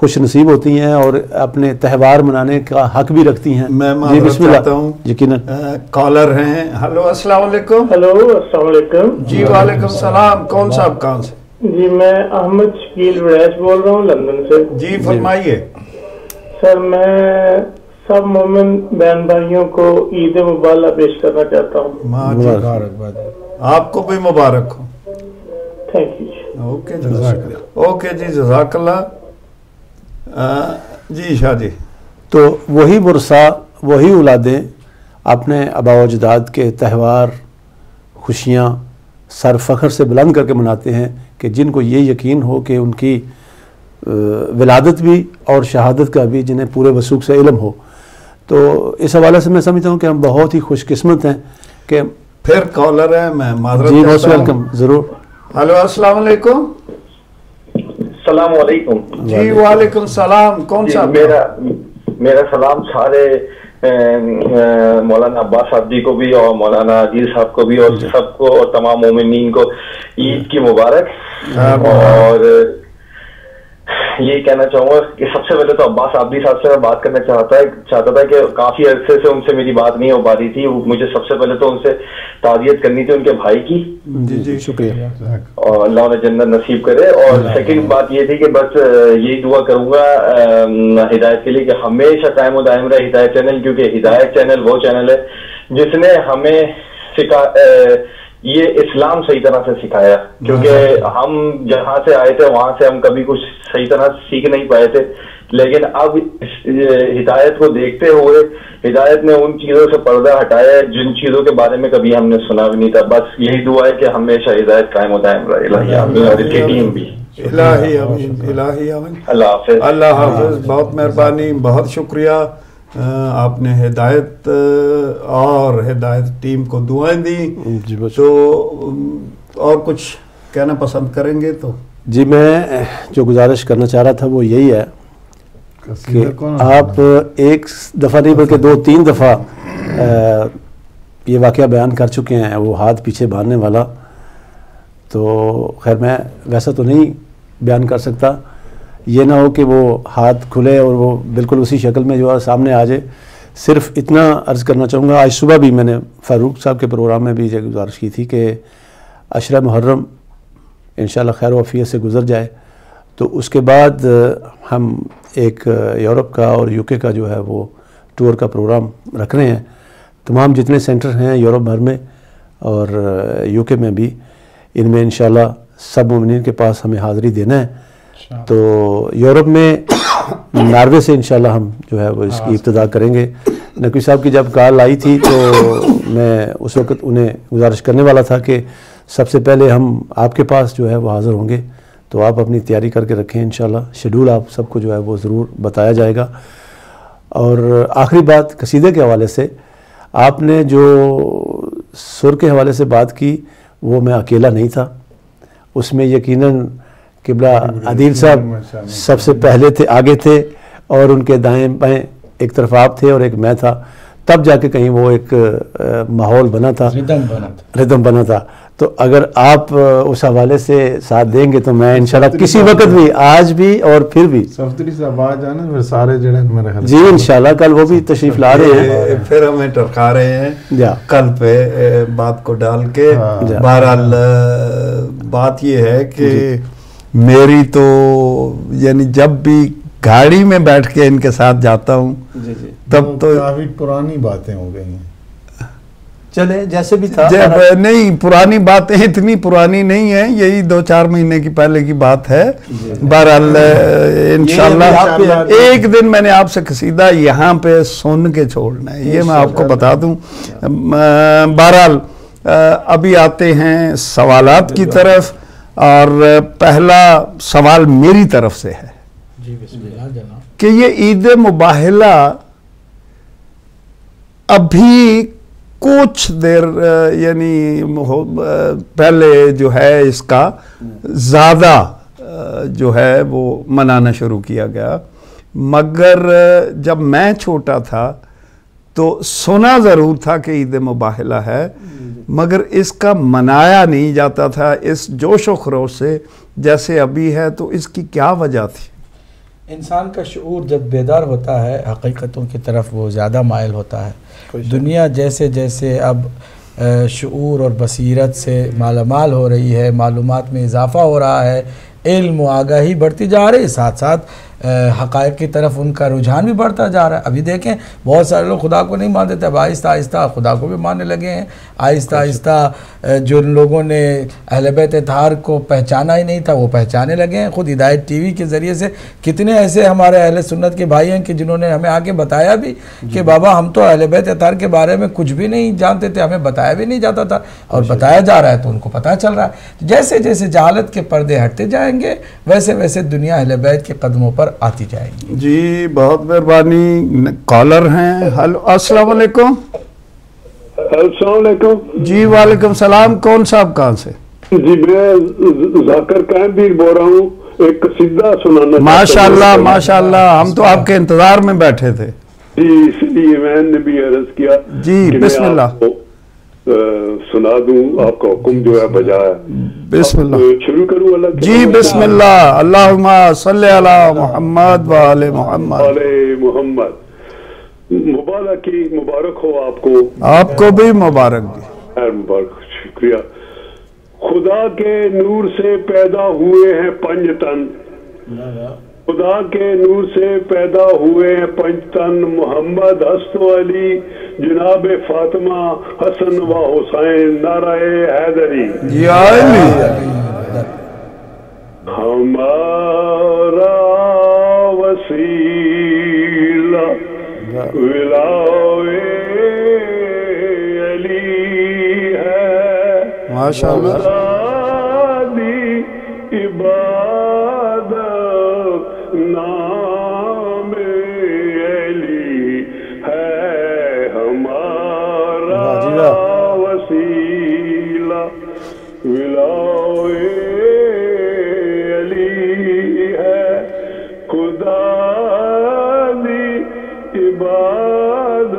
خوش نصیب ہوتی ہیں اور اپنے تہوار منانے کا حق بھی رکھتی ہیں. میں معذرت چاہتا ہوں, یقیناً کالر ہیں. ہلو السلام علیکم. ہلو السلام علیکم. جی وعلیکم السلام. کون صاحب کہاں سے؟ جی میں احمد شکیل ویش بول رہا ہوں لندن سے. جی فرمائیے. سر میں سب مومن بہن بھائیوں کو عید مبارک پیش کرنا چاہتا ہوں. آپ کو بھی مبارک ہو. Thank you. اوکے جی جزاک اللہ. جی شاہ جی. تو وہی ورثہ وہی اولادیں اپنے آباء و اجداد کے تہوار خوشیاں سر فخر سے بلند کر کے مناتے ہیں کہ جن کو یہ یقین ہو کہ ان کی ولادت بھی اور شہادت کا بھی جنہیں پورے وثوق سے علم ہو. تو اس حوالے سے میں سمجھتا ہوں کہ ہم بہت ہی خوش قسمت ہیں کہ پھر کالر ہے. میں معذرت جی موسٹ ویلکم. ضرور. ہلو السلام علیکم. السلام علیکم. جی وعلیکم السلام. کون جی صاحب؟ میرا سلام سارے مولانا عباس صاحب جی کو بھی اور مولانا عزیز صاحب کو بھی اور سب کو اور تمام مومنین کو عید کی مبارک. اور یہ کہنا چاہوں گا کہ سب سے پہلے تو عباس عابدی صاحب سے میں بات کرنا چاہتا تھا کہ کافی عرصے سے ان سے میری بات نہیں ہو پا رہی تھی. مجھے سب سے پہلے تو ان سے تعزیت کرنی تھی ان کے بھائی کی. جی جی شکریہ. اور اللہ انہیں جنت نصیب کرے. اور سیکنڈ بات یہ تھی کہ بس یہی دعا کروں گا ہدایت کے لیے کہ ہمیشہ قائم و دائم رہے ہدایت چینل, کیونکہ ہدایت چینل وہ چینل ہے جس نے ہمیں یہ اسلام صحیح طرح سے سکھایا. کیونکہ ہم جہاں سے آئے تھے وہاں سے ہم کبھی کچھ صحیح طرح سیکھ نہیں پائے تھے, لیکن اب ہدایت کو دیکھتے ہوئے ہدایت نے ان چیزوں سے پردہ ہٹایا ہے جن چیزوں کے بارے میں کبھی ہم نے سنا بھی نہیں تھا. بس یہی دعا ہے کہ ہمیشہ ہدایت قائم و دائم رہے. الہی آمین. اور اس کی ٹیم بھی الہی آمین. الہی آمین. اللہ حافظ. اللہ حافظ. بہت مہربانی. بہت شکریہ. آپ نے ہدایت اور ہدایت ٹیم کو دعائیں دی. تو اور کچھ کہنا پسند کریں گے؟ تو جی میں جو گزارش کرنا چاہ رہا تھا وہ یہی ہے کہ آپ ایک دفعہ نہیں بلکہ 2-3 دفعہ یہ واقعہ بیان کر چکے ہیں, وہ ہاتھ پیچھے باندھنے والا. تو خیر میں ویسا تو نہیں بیان کر سکتا, یہ نہ ہو کہ وہ ہاتھ کھلے اور وہ بالکل اسی شکل میں جو ہے سامنے آ جائے. صرف اتنا عرض کرنا چاہوں گا, آج صبح بھی میں نے فاروق صاحب کے پروگرام میں بھی یہ گزارش کی تھی کہ عشرہ محرم انشاءاللہ خیر و عافیت سے گزر جائے تو اس کے بعد ہم ایک یورپ کا اور UK کا جو ہے وہ ٹور کا پروگرام رکھ رہے ہیں. تمام جتنے سینٹر ہیں یورپ بھر میں اور UK میں بھی, ان میں انشاءاللہ سب مومنین کے پاس ہمیں حاضری دینا ہے. تو یورپ میں ناروے سے انشاءاللہ ہم جو ہے وہ اس کی ابتدا کریں گے. نقوی صاحب کی جب کال آئی تھی تو میں اس وقت انہیں گزارش کرنے والا تھا کہ سب سے پہلے ہم آپ کے پاس جو ہے وہ حاضر ہوں گے, تو آپ اپنی تیاری کر کے رکھیں. انشاءاللہ شیڈول آپ سب کو جو ہے وہ ضرور بتایا جائے گا. اور آخری بات قصیدے کے حوالے سے, آپ نے جو سر کے حوالے سے بات کی وہ میں اکیلا نہیں تھا, اس میں یقیناً قبلہ عدیل صاحب سب سے پہلے تھے, آگے تھے, اور ان کے دائیں بائیں ایک طرف آپ تھے اور ایک میں تھا. تب جا کے کہیں وہ ایک ماحول بنا تھا, ردم بنا تھا. تو اگر آپ اس حوالے سے ساتھ دیں گے تو میں انشاءاللہ کسی وقت بھی, آج بھی اور پھر بھی صفتری صاحب آ جانا پھر سارے جڑے میرے خیال جی انشاءاللہ کل وہ بھی تشریف لا رہے ہیں, پھر ہمیں ٹرکا رہے ہیں کل پہ بات کو ڈال کے. بہرحال بات یہ ہے کہ میری تو یعنی جب بھی گاڑی میں بیٹھ کے ان کے ساتھ جاتا ہوں تب تو کافی پرانی باتیں ہو گئی ہیں. چلے جیسے بھی تھا, نہیں پرانی باتیں اتنی پرانی نہیں ہیں, یہی 2-4 مہینے کی پہلے کی بات ہے. بہرحال انشاءاللہ ایک دن میں نے آپ سے قصیدہ یہاں پہ سن کے چھوڑنا ہے, یہ میں آپ کو بتا دوں. بہرحال ابھی آتے ہیں سوالات کی طرف, اور پہلا سوال میری طرف سے ہے کہ یہ عید مباہلہ ابھی کچھ دیر یعنی پہلے جو ہے اس کا زیادہ جو ہے وہ منانا شروع کیا گیا, مگر جب میں چھوٹا تھا تو سنا ضرور تھا کہ عید مباہلہ ہے, مگر اس کا منایا نہیں جاتا تھا اس جوش و خروش سے جیسے ابھی ہے. تو اس کی کیا وجہ تھی؟ انسان کا شعور جب بیدار ہوتا ہے حقیقتوں کی طرف وہ زیادہ مائل ہوتا ہے. دنیا جیسے جیسے اب شعور اور بصیرت سے مالا مال ہو رہی ہے، معلومات میں اضافہ ہو رہا ہے، علم و آگاہی بڑھتی جا رہی ہے، ساتھ ساتھ حقائق کی طرف ان کا رجحان بھی بڑھتا جا رہا ہے. ابھی دیکھیں بہت سارے لوگ خدا کو نہیں مانتے تھے، اب آہستہ آہستہ خدا کو بھی ماننے لگے ہیں. آہستہ آہستہ جو لوگوں نے اہل بیت اطہار کو پہچانا ہی نہیں تھا وہ پہچانے لگے ہیں. خود ہدایت ٹی وی کے ذریعے سے کتنے ایسے ہمارے اہل سنت کے بھائی ہیں کہ جنہوں نے ہمیں آگے بتایا بھی کہ بابا ہم تو اہل بیت اطہار کے بارے میں کچھ بھی نہیں جانتے تھے، ہمیں بتایا بھی نہیں جاتا تھا، اور بتایا جا رہا ہے تو ان کو پتہ چل رہا ہے. جیسے جیسے جہالت کے پردے ہٹتے جائیں گے ویسے ویسے دنیا اہل بیت کے قدموں پر آتی جائے گی. جی بہت مہربانی. کالر ہیں. ہلو السلام علیکم. السلام علیکم. جی وعلیکم السلام. کون صاحب کہاں سے؟ جی میں ذاکر قائمبیر بول رہا ہوں. ایک قصیدہ سنانا. ماشاءاللہ ماشاءاللہ، ہم تو آپ کے انتظار میں بیٹھے تھے. جی اس لیے میں نے بھی عرض کیا جی بسم اللہ سنا دوں. آپ کا حکم جو ہے بجا ہے. بسم اللہ. شروع کروں اللہ جی بسم اللہ. اللہم صلی علی محمد و آل محمد. آل محمد. مبارک ہو آپ کو. آپ کو بھی مبارک دی. خیر مبارک. شکریہ. خدا کے نور سے پیدا ہوئے ہیں پنج تن، خدا کے نور سے پیدا ہوئے ہیں پنج تن، محمد حسن و علی جناب فاطمہ حسن و حسین نعرہ حیدری. یا علی. ہمارا وسیلہ ولائے علی ہے. ماشاءاللہ. عبادت نام علی ہے. ہمارا وسیلہ ولائے علی ہے. خدا دی عبادت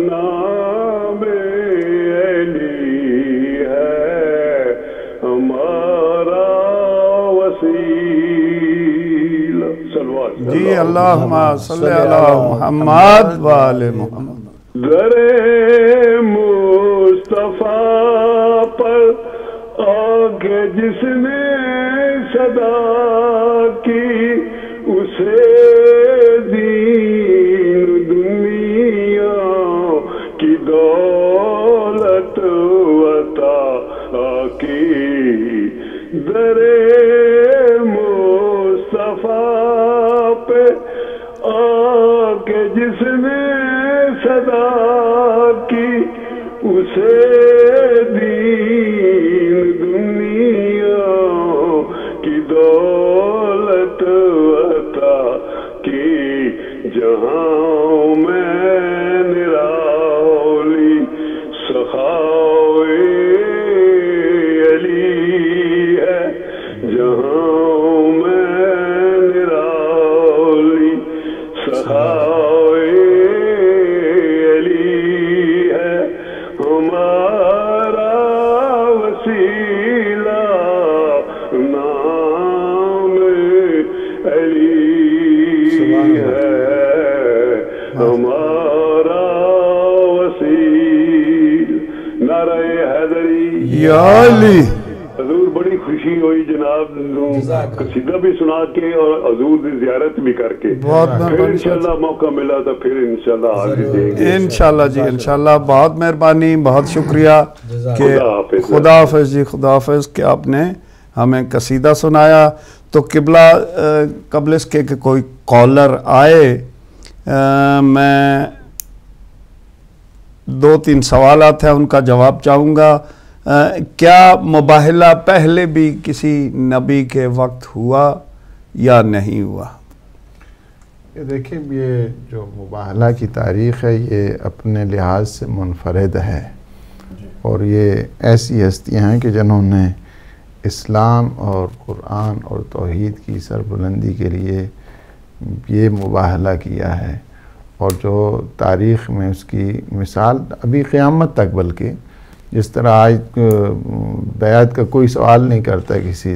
نام علی ہے. ہمارا وسیلہ. جی اللہم صلی علی محمد و آل محمد. در مصطفیٰ پر آگے جس نے صدا کی اسے دین دنیا کی دولت عطا کی. در مصطفیٰ پہ آگے جس نے صدا کی اسے دین دنیا کی دولت عطا کی. جہاں میں نرالی سخاوے علی ہے. جہاں میں نرالی سخاوے علی ہے. ہمارا وسیلہ نام علی ہے. ہمارا وسیلہ نعرہ حیدری. یا علی. حضور بڑی خوشی ہوئی جناب قصیدہ بھی سنا کے اور حضور کی زیارت بھی کر کے. پھر انشاءاللہ موقع ملا تو پھر انشاءاللہ حاضر دیں گے انشاءاللہ. جی انشاءاللہ. بہت مہربانی، بہت شکریہ کہ خدا حافظ. جی خدا حافظ کہ آپ نے ہمیں قصیدہ سنایا. تو قبلہ قبل اس کے کہ کوئی کالر آئے میں 2-3 سوالات ہیں ان کا جواب چاہوں گا. کیا مباہلہ پہلے بھی کسی نبی کے وقت ہوا یا نہیں ہوا؟ یہ دیکھیں یہ جو مباہلہ کی تاریخ ہے یہ اپنے لحاظ سے منفرد ہے، اور یہ ایسی ہستیاں ہیں کہ جنہوں نے اسلام اور قرآن اور توحید کی سربلندی کے لیے یہ مباہلہ کیا ہے، اور جو تاریخ میں اس کی مثال ابھی قیامت تک، بلکہ جس طرح آج بیعت کا کوئی سوال نہیں کرتا کسی